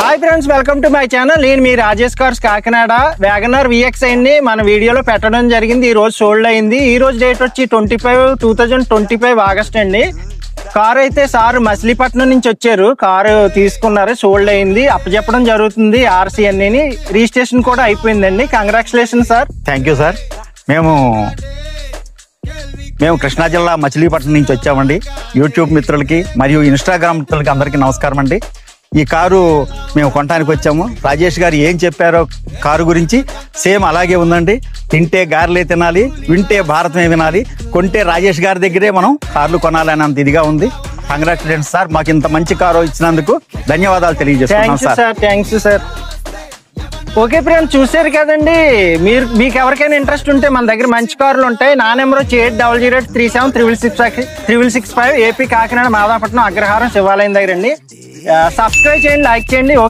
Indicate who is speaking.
Speaker 1: Hi friends, welcome to my channel. నేను మీ Rajesh cars Kakinada. WagonR VXi ని మన వీడియోలో పెట్టడం జరిగింది. ఈ రోజు సోల్డ్ అయింది. ఈ రోజు డేట్ వచ్చి 2025 ఆగస్ట్ అండి. కారు అయితే సార్ మచిలీపట్నం నుంచి వచ్చారు, కారు తీసుకున్నారు, సోల్డ్ అయింది, అప్పచెప్పడం జరుగుతుంది. RC అన్ని రిజిస్ట్రేషన్ కూడా అయిపోయిందండి. Congratulation sir.
Speaker 2: Thank you sir. మేము కృష్ణా జిల్లా మచిలీపట్నం నుంచి వచ్చామండి. యూట్యూబ్ మిత్రులకి మరియు ఇన్స్టాగ్రామ్ మిత్రులకి అందరికీ నమస్కారం అండి. ఈ కారు మేము కొనడానికి వచ్చాము. రాజేష్ గారు ఏం చెప్పారో కారు గురించి సేమ్ అలాగే ఉందండి. తింటే గారెలే తినాలి, వింటే భారతమే వినాలి, కొంటే రాజేష్ గారి దగ్గరే మనం కార్లు కొనాలనేంత ఇదిగా ఉంది. కంగ్రాచులేషన్స్ సార్, మాకు ఇంత మంచి కారు ఇచ్చినందుకు ధన్యవాదాలు తెలియజేస్తున్నాం sir.
Speaker 1: Thanks sir. Okay friends, చూసారు కదండి. మీకు ఎవరికైనా ఇంట్రెస్ట్ ఉంటే మన దగ్గర మంచి కార్లు ఉంటాయి. నా నెంబర్ వచ్చి 8008376665 AP కాకినాడ మాదాపట్నం అగ్రహారం శివాలయం దగ్గర అండి. సబ్స్క్రైబ్ చేయండి, లైక్ చేయండి.